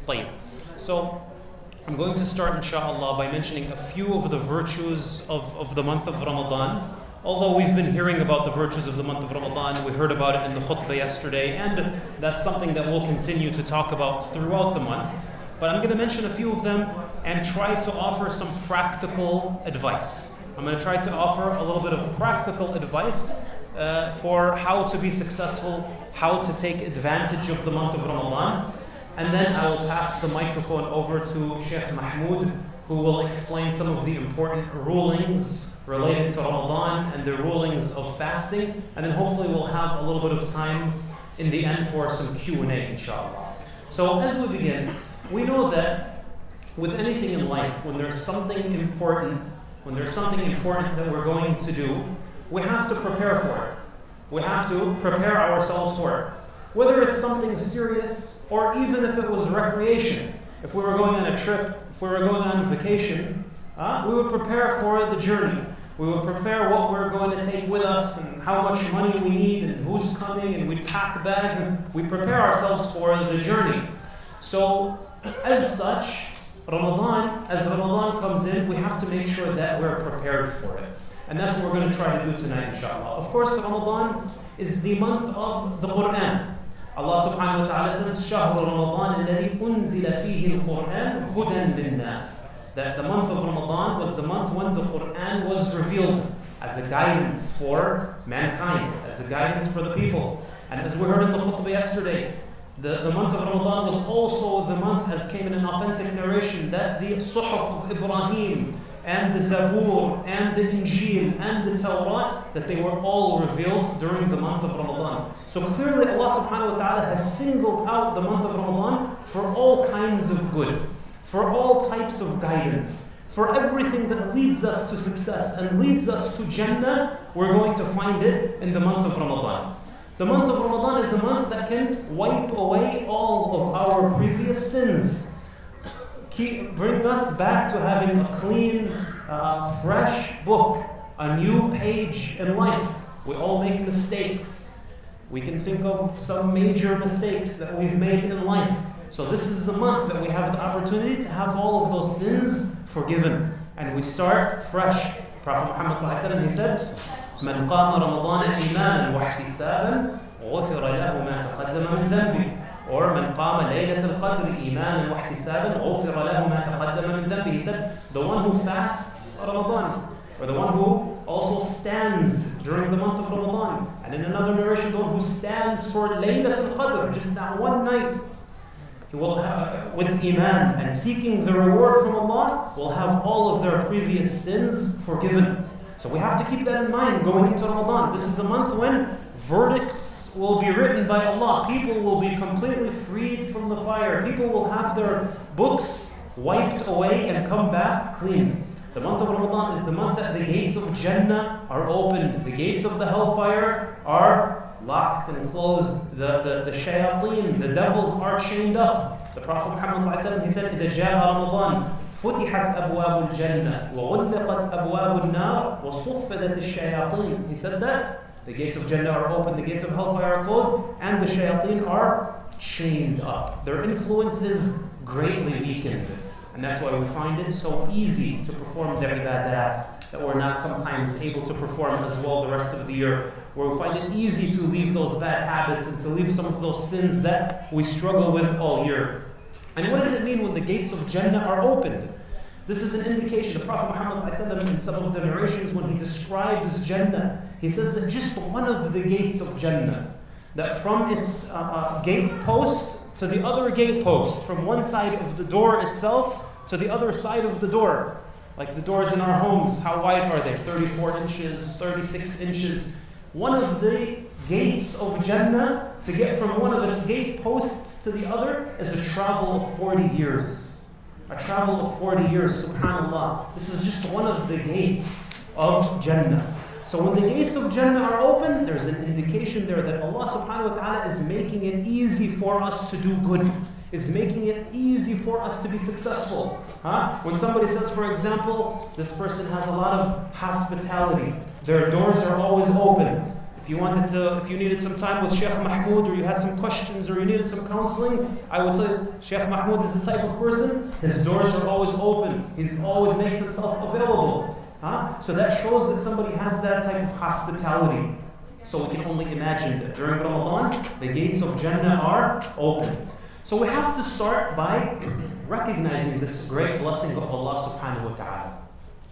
طيب. So I'm going to start inshallah by mentioning a few of the virtues of the month of Ramadan. Although we've been hearing about the virtues of the month of Ramadan, we heard about it in the khutbah yesterday, and that's something that we'll continue to talk about throughout the month. But I'm going to mention a few of them and try to offer some practical advice. I'm going to try to offer a little bit of practical advice for how to be successful, how to take advantage of the month of Ramadan. And then I will pass the microphone over to Sheikh Mahmoud, who will explain some of the important rulings related to Ramadan and the rulings of fasting. And then hopefully we'll have a little bit of time in the end for some Q&A, inshallah. So as we begin, we know that with anything in life, when there's something important that we're going to do, we have to prepare for it. We have to prepare ourselves for it. Whether it's something serious or even if it was recreation. If we were going on a trip, if we were going on vacation, we would prepare for the journey. We would prepare what we're going to take with us and how much money we need and who's coming, and we'd pack bags and we prepare ourselves for the journey. So as such, as Ramadan comes in, we have to make sure that we're prepared for it. And that's what we're going to try to do tonight, inshallah. Of course, Ramadan is the month of the Quran. Allah subhanahu wa ta'ala says, شَهْرُ رَمَضَانِ الَّذِي أُنزِلَ فِيهِ الْقُرْآنُ هُدًى لِلنَّاسِ. That the month of Ramadan was the month when the Quran was revealed as a guidance for mankind, as a guidance for the people. And as we heard in the khutbah yesterday, the month of Ramadan was also the month, as came in an authentic narration, that the Suhuf of Ibrahim and the Zabur and the Injil and the Tawrat, that they were all revealed during the month of Ramadan. So clearly Allah subhanahu wa ta'ala has singled out the month of Ramadan for all kinds of good, for all types of guidance, for everything that leads us to success and leads us to Jannah. We're going to find it in the month of Ramadan. The month of Ramadan is a month that can wipe away all of our previous sins. Bring us back to having a clean, fresh book, a new page in life. We all make mistakes. We can think of some major mistakes that we've made in life. So this is the month that we have the opportunity to have all of those sins forgiven. And we start fresh. Prophet Muhammad sallallahu alaihi wasallam, he said, مَنْ قَامَ رَمَضَانَ إِيمَانًا وَاحْتِسَابًا غُفِرَ لَهُ مَا تَقَدَّمَ مِنْ ذَنْبِهِ. Or مَنْ قَامَ لَيْلَةَ الْقَدْرِ إِيمَانًا وَاحْتِسَابًا غُفِرَ لَهُ مَا تَقَدَّمَ مِنْ ذَنْبِهِ. He said, the one who fasts Ramadan, or the one who also stands during the month of Ramadan. And in another narration, the one who stands for Laylat al-Qadr, just that one night, he will have, with Iman and seeking the reward from Allah, will have all of their previous sins forgiven. So we have to keep that in mind going into Ramadan. This is a month when verdicts will be written by Allah. People will be completely freed from the fire. People will have their books wiped away and come back clean. The month of Ramadan is the month that the gates of Jannah are open. The gates of the hellfire are locked and closed. The shayateen, the devils are chained up. The Prophet Muhammad sallallahu alaihi wasallam, he said, إِذَا جَاءَ رَمَضَانَ فتحت أبواب الجنة وغلقت أبواب النار وصفدت الشياطين. He said that the gates of Jannah are open, the gates of hellfire are closed, and the shayateen are chained up. Their influence is greatly weakened. And that's why we find it so easy to perform the ibadat that we're not sometimes able to perform as well the rest of the year. Where we find it easy to leave those bad habits and to leave some of those sins that we struggle with all year. And what does it mean when the gates of Jannah are opened? This is an indication. The Prophet Muhammad ﷺ, in some of the narrations when he describes Jannah, he says that just one of the gates of Jannah, that from its gate post to the other gate post, from one side of the door itself to the other side of the door, like the doors in our homes, how wide are they? 34 inches, 36 inches. One of the gates of Jannah, to get from one of its gate posts to the other, is a travel of 40 years. A travel of 40 years, subhanAllah. This is just one of the gates of Jannah. So when the gates of Jannah are open, there's an indication there that Allah subhanahu wa ta'ala is making it easy for us to do good, is making it easy for us to be successful. When somebody says, for example, this person has a lot of hospitality, their doors are always open. If you needed some time with Sheikh Mahmoud, or you had some questions, or you needed some counseling, I would tell you, Sheikh Mahmoud is the type of person, his doors are always open. He always makes himself available. So that shows that somebody has that type of hospitality. So we can only imagine that during Ramadan, the gates of Jannah are open. So we have to start by recognizing this great blessing of Allah subhanahu wa ta'ala.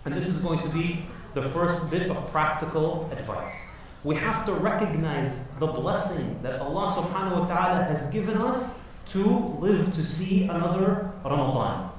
And this is going to be the first bit of practical advice. We have to recognize the blessing that Allah subhanahu wa ta'ala has given us to live to see another Ramadan.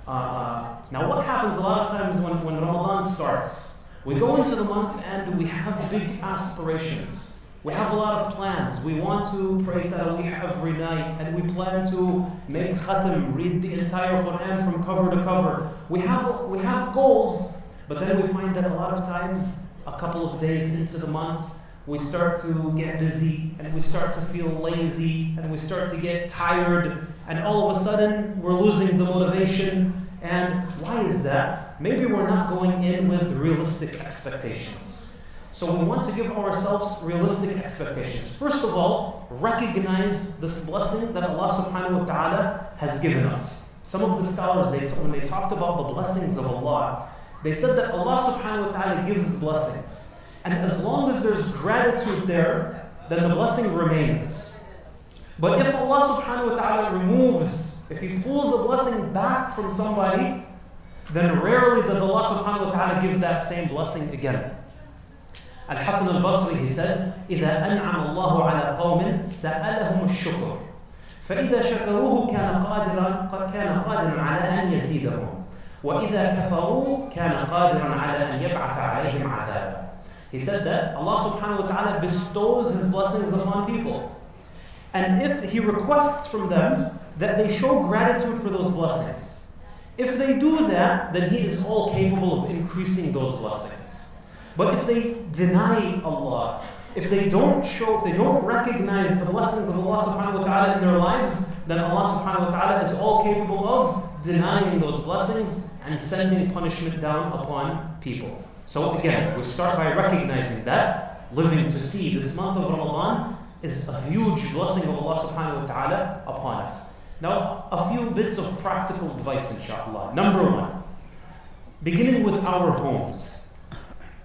Now what happens a lot of times when Ramadan starts, we go into the month and we have big aspirations. We have a lot of plans. We want to pray Taraweeh every night, and we plan to make khatam, read the entire Quran from cover to cover. We have goals, but then we find that a lot of times, a couple of days into the month, we start to get busy, and we start to feel lazy, and we start to get tired, and all of a sudden we're losing the motivation. And why is that? Maybe we're not going in with realistic expectations. So we want to give ourselves realistic expectations. First of all, recognize this blessing that Allah subhanahu wa ta'ala has given us. Some of the scholars, when they talked about the blessings of Allah, they said that Allah subhanahu wa ta'ala gives blessings. And as long as there's gratitude there, then the blessing remains. But if Allah subhanahu wa ta'ala removes, if He pulls the blessing back from somebody, then rarely does Allah subhanahu wa ta'ala give that same blessing again. Al-Hasan al-Basri, he said, إِذَا أَنْعَمَ اللَّهُ عَلَىٰ قَوْمٍ سَأَلَهُمُ الشُّكْرِ فَإِذَا شَكَرُوهُ كَانَ قَادِرًا عَلَىٰ أَنْ يَزِيدَهُم وَإِذَا كَفَرُوا كَانَ قَادِرًا عَلَىٰ أَنْ يَبْعَثَ عَلَيْهِمْ عَذَابًا. He said that Allah subhanahu wa ta'ala bestows His blessings upon people. And if He requests from them that they show gratitude for those blessings, if they do that, then He is all capable of increasing those blessings. But if they deny Allah, if they don't recognize the blessings of Allah subhanahu wa ta'ala in their lives, then Allah subhanahu wa ta'ala is all capable of denying those blessings and sending punishment down upon people. So again, we start by recognizing that living to see this month of Ramadan is a huge blessing of Allah subhanahu wa ta'ala upon us. Now, a few bits of practical advice, inshallah. Number one, beginning with our homes.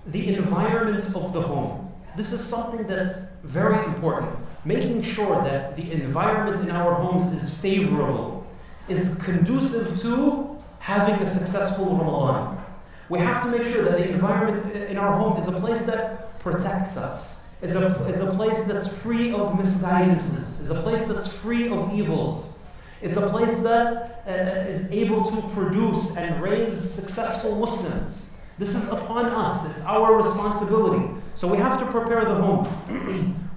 The environment of the home. This is something that's very important. Making sure that the environment in our homes is favorable, is conducive to having a successful Ramadan. We have to make sure that the environment in our home is a place that protects us, is a place that's free of misguidances, is a place that's free of evils, is a place that is able to produce and raise successful Muslims. This is upon us. It's our responsibility. So we have to prepare the home.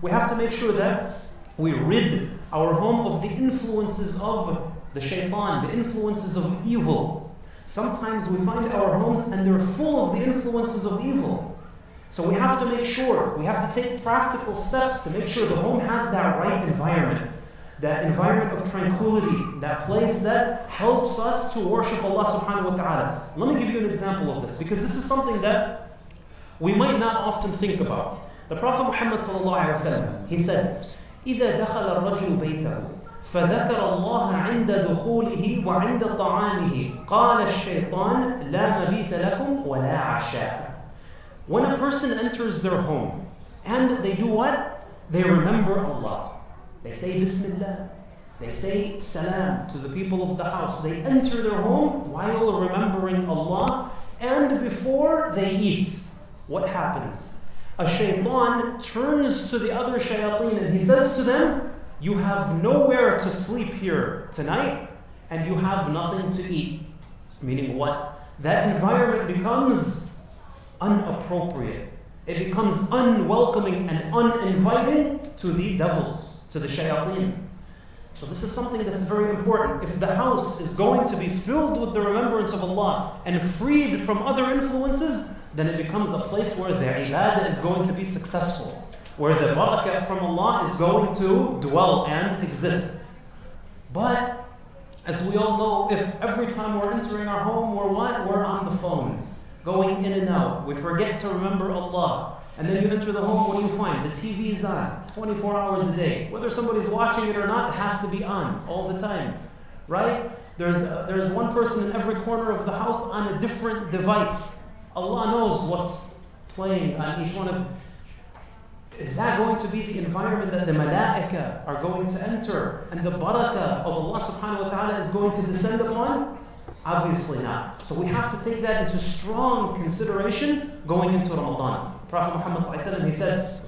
We have to make sure that we rid our home of the influences of the shaitan, the influences of evil. Sometimes we find our homes and they're full of the influences of evil. So we have to make sure, we have to take practical steps to make sure the home has that right environment. That environment of tranquility, that place that helps us to worship Allah subhanahu wa ta'ala. Let me give you an example of this, because this is something that we might not often think about. The Prophet Muhammad sallallahu alaihi wasallam, he said, إِذَا دَخَلَ الرَّجُلُ بَيْتَهُ فَذَكَرَ اللَّهَ عِنْدَ دُخُولِهِ وَعِنْدَ طَعَامِهِ قَالَ الشَّيْطَانُ لَا مَبِيتَ لَكُمْ وَلَا عَشَاءَ. When a person enters their home, and they do what? They remember Allah. They say Bismillah. They say Salam to the people of the house. They enter their home while remembering Allah, and before they eat, what happens? A shaitan turns to the other shayateen and he says to them, you have nowhere to sleep here tonight, and you have nothing to eat. Meaning what? That environment becomes inappropriate. It becomes unwelcoming and uninviting to the devils, to the shayateen. So this is something that's very important. If the house is going to be filled with the remembrance of Allah and freed from other influences, then it becomes a place where the ibadah is going to be successful, where the barakah from Allah is going to dwell and exist. But as we all know, if every time we're entering our home, we're what? We're on the phone. going in and out. We forget to remember Allah. And then you enter the home, what do you find? The TV is on 24 hours a day. Whether somebody's watching it or not, it has to be on all the time, right? There's one person in every corner of the house on a different device. Allah knows what's playing on each one of them. Is that going to be the environment that the malaika are going to enter and the barakah of Allah subhanahu wa ta'ala is going to descend upon? Obviously not. So we have to take that into strong consideration going into Ramadan. Prophet Muhammad sallallahu alaihi wasallam, he says,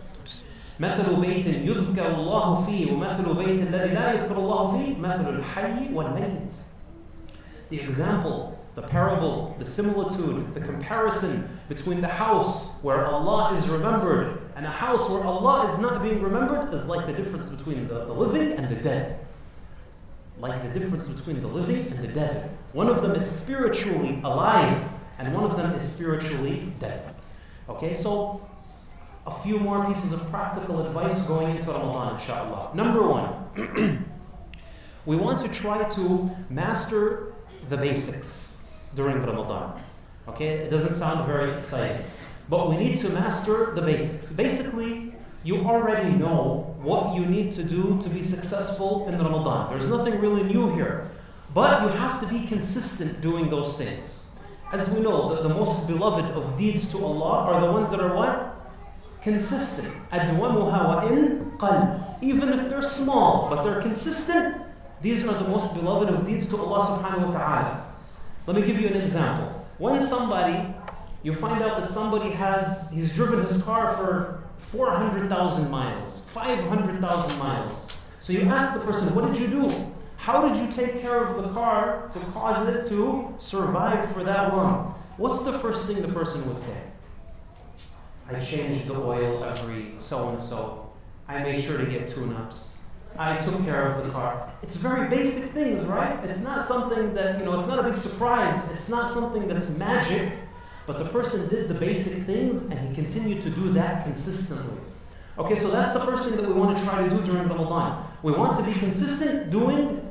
مثل بيت يذكر الله فيه ومثل بيت الذي لا يذكر الله فيه مثل الحي والميت. The example, the parable, the similitude, the comparison between the house where Allah is remembered and a house where Allah is not being remembered is like the difference between the living and the dead. Like the difference between the living and the dead. One of them is spiritually alive and one of them is spiritually dead. Okay, so a few more pieces of practical advice going into Ramadan, inshallah. Number one, we want to try to master the basics during Ramadan. Okay, it doesn't sound very exciting, but we need to master the basics. Basically, you already know what you need to do to be successful in Ramadan. There's nothing really new here, but you have to be consistent doing those things. As we know, the most beloved of deeds to Allah are the ones that are what? Consistent. أَدْوَمُهَا وَإِن قَلْ. Even if they're small, but they're consistent, these are the most beloved of deeds to Allah subhanahu wa ta'ala. Let me give you an example. When you find out that somebody he's driven his car for 400,000 miles, 500,000 miles. So you ask the person, what did you do? How did you take care of the car to cause it to survive for that long? What's the first thing the person would say? I changed the oil every so-and-so. I made sure to get tune-ups. I took care of the car. It's very basic things, right? It's not something that, it's not a big surprise. It's not something that's magic. But the person did the basic things and he continued to do that consistently. Okay, so that's the first thing that we want to try to do during Ramadan. We want to be consistent doing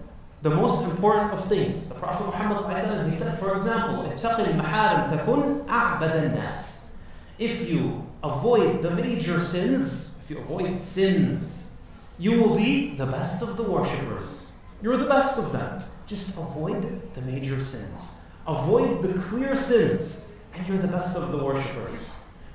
the most important of things. The Prophet Muhammad ﷺ, he said, for example, اتَّقِ الْمَحَارِمْ تَكُنْ أَعْبَدَ النَّاسِ. If you avoid the major sins, if you avoid sins, you will be the best of the worshippers. You're the best of them. Just avoid the major sins. Avoid the clear sins, and you're the best of the worshippers.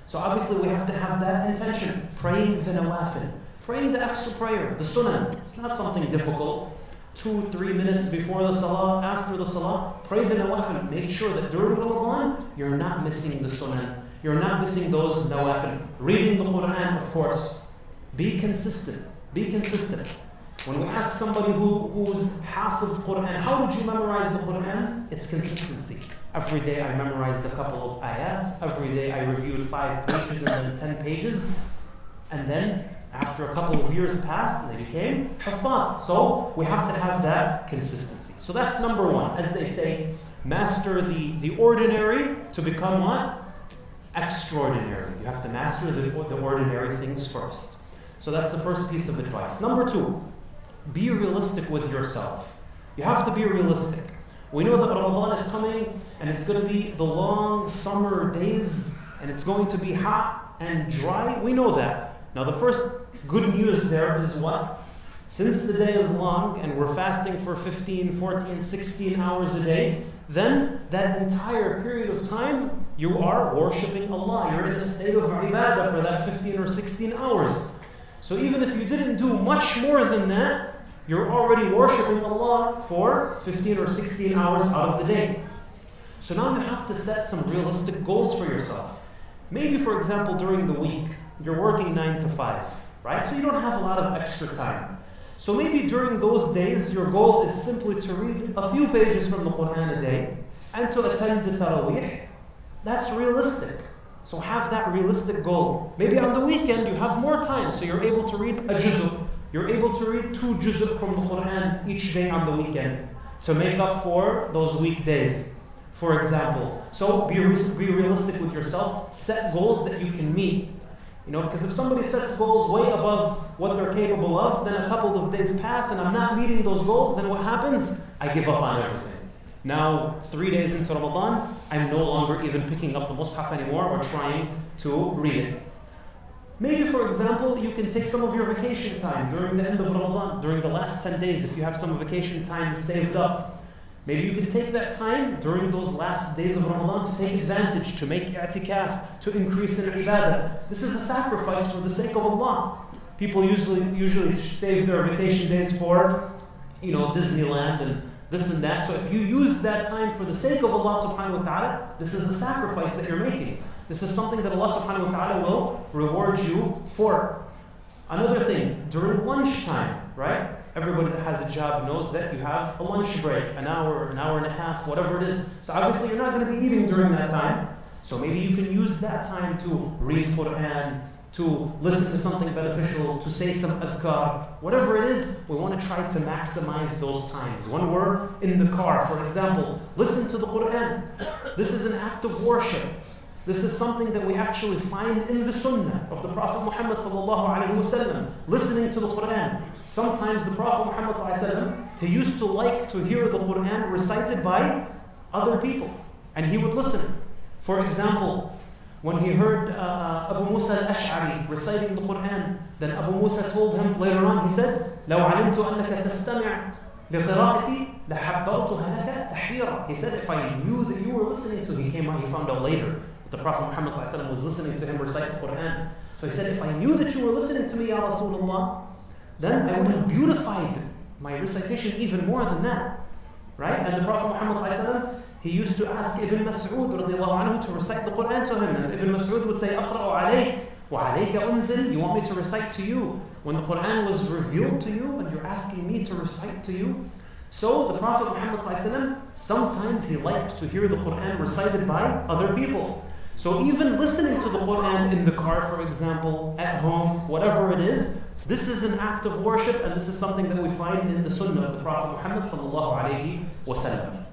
So obviously we have to have that intention. Praying the nawafil. Praying the extra prayer, the sunnah. It's not something difficult. 2-3 minutes before the salah, after the salah, pray the nawafil. Make sure that during Ramadan, you're not missing the sunnah. You're not missing those nawafil. Reading the Quran, of course. Be consistent. Be consistent. When we ask somebody who's half of the Quran, how did you memorize the Quran? It's consistency. Every day I memorized a couple of ayats. Every day I reviewed 5 pages and then 10 pages. And then after a couple of years passed, they became hafaz. So we have to have that consistency. So that's number one. As they say, master the ordinary to become what? Extraordinary. You have to master the ordinary things first. So that's the first piece of advice. Number 2, be realistic with yourself. You have to be realistic. We know that Ramadan is coming and it's going to be the long summer days and it's going to be hot and dry. We know that. Now the first good news there is what? Since the day is long and we're fasting for 15, 14, 16 hours a day, then that entire period of time you are worshipping Allah. You're in a state of ibadah for that 15 or 16 hours. So even if you didn't do much more than that, you're already worshipping Allah for 15 or 16 hours out of the day. So now you have to set some realistic goals for yourself. Maybe, for example, during the week, you're working 9 to 5, right? So you don't have a lot of extra time. So maybe during those days, your goal is simply to read a few pages from the Quran a day and to attend the Taraweeh. That's realistic. So have that realistic goal. Maybe on the weekend you have more time, so you're able to read a juz'u. You're able to read 2 juz'u from the Quran each day on the weekend to make up for those weekdays, for example. So be realistic with yourself. Set goals that you can meet. Because if somebody sets goals way above what they're capable of, then a couple of days pass and I'm not meeting those goals, then what happens? I give up on everything. Now, 3 days into Ramadan, I'm no longer even picking up the Mus'haf anymore or trying to read it. Maybe, for example, you can take some of your vacation time during the end of Ramadan, during the last 10 days, if you have some vacation time saved up. Maybe you can take that time during those last days of Ramadan to take advantage, to make i'tikaf, to increase in ibadah. This is a sacrifice for the sake of Allah. People usually save their vacation days for, Disneyland and this and that. So if you use that time for the sake of Allah subhanahu wa ta'ala, this is a sacrifice that you're making. This is something that Allah subhanahu wa ta'ala will reward you for. Another thing, during lunchtime, right? Everybody that has a job knows that you have a lunch break, an hour and a half, whatever it is. So obviously you're not going to be eating during that time. So maybe you can use that time to read Quran, to listen to something beneficial, to say some adhkar. Whatever it is, we want to try to maximize those times. When we're in the car, for example, listen to the Quran. This is an act of worship. This is something that we actually find in the Sunnah of the Prophet Muhammad sallallahu alaihi wasallam, listening to the Quran. Sometimes the Prophet Muhammad sallallahu alaihi wasallam, he used to like to hear the Quran recited by other people, and he would listen. For example, when he heard Abu Musa al-Ash'ari reciting the Quran, then Abu Musa told him later on, he said, لو علمت أنك تستمع لقراءتي لحبرتها لك تحبيرا. He said, if I knew that you were listening to, he found out later. The Prophet Muhammad ﷺ was listening to him recite the Quran. So he said, if I knew that you were listening to me, Ya Rasulullah, then I would have beautified my recitation even more than that. Right? And the Prophet Muhammad ﷺ, he used to ask Ibn Mas'ud radiallahu anhu to recite the Quran to him. And Ibn Mas'ud would say, أقرأ عليك وعليك أنزل. You want me to recite to you when the Quran was revealed to you and you're asking me to recite to you? So the Prophet Muhammad ﷺ, sometimes he liked to hear the Quran recited by other people. So even listening to the Quran in the car, for example, at home, whatever it is, this is an act of worship, and this is something that we find in the Sunnah of the Prophet Muhammad sallallahu alaihi wasallam.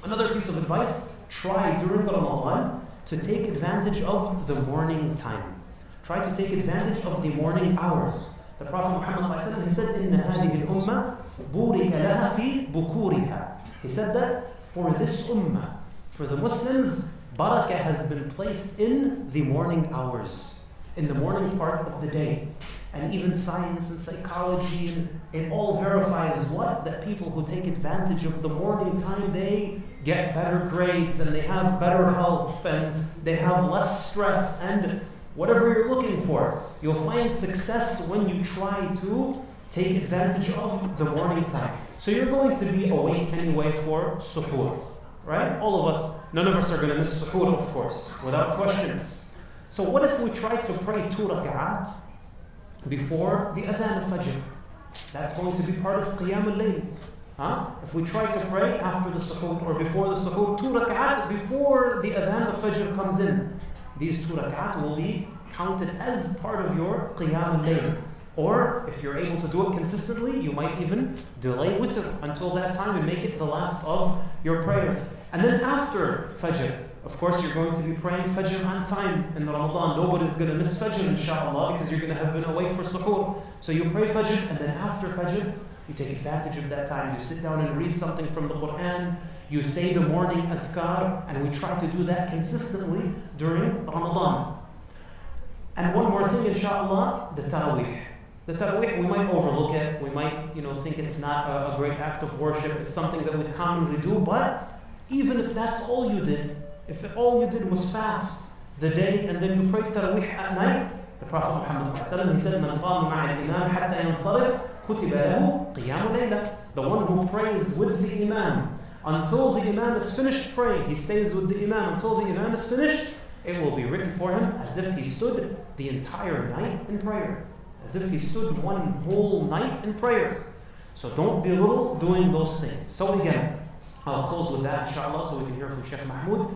Another piece of advice, try during Ramadan to take advantage of the morning time. Try to take advantage of the morning hours. The Prophet Muhammad sallallahu alaihi wasallam, he said, إِنَّ هَذِهِ الْأُمَّةِ بُورِكَ لَهَا فِي بُكُورِهَا. He said that for this ummah, for the Muslims, barakah has been placed in the morning hours, in the morning part of the day. And even science and psychology, and it all verifies what? That people who take advantage of the morning time, they get better grades and they have better health and they have less stress and whatever you're looking for. You'll find success when you try to take advantage of the morning time. So you're going to be awake anyway for suhoor. Right? All of us, none of us are going to miss suhoor, of course, without question. So what if we try to pray 2 rak'at before the adhan of Fajr? That's going to be part of Qiyam al-Layl. If we try to pray after the suhoor or before the suhoor, 2 rak'at before the adhan of Fajr comes in, these 2 rak'at will be counted as part of your Qiyam al-Layl. Or if you're able to do it consistently, you might even delay witr until that time and make it the last of your prayers. And then after Fajr, of course you're going to be praying Fajr on time in Ramadan. Nobody's going to miss Fajr inshallah because you're going to have been awake for suhoor. So you pray Fajr, and then after Fajr, you take advantage of that time. You sit down and read something from the Quran. You say the morning adhkar, and we try to do that consistently during Ramadan. And one more thing inshallah, the Taraweeh. The Taraweeh, we might overlook it. We might, think it's not a great act of worship. It's something that we commonly do. But even if that's all you did, if all you did was fast the day and then you prayed Taraweeh at night, the Prophet Muhammad ﷺ, he said, مَنْ قَامَ مَعَ الْإِمَامِ حَتَّى يَنْصَرِفْ كُتِبَ لَهُ قِيَامُ لَيْلَةٍ. The one who prays with the Imam until the Imam is finished praying, he stays with the Imam until the Imam is finished, it will be written for him as if he stood the entire night in prayer. As if he stood one whole night in prayer. So don't belittle doing those things. So again, I'll close with that inshallah so we can hear from Sheikh Mahmoud.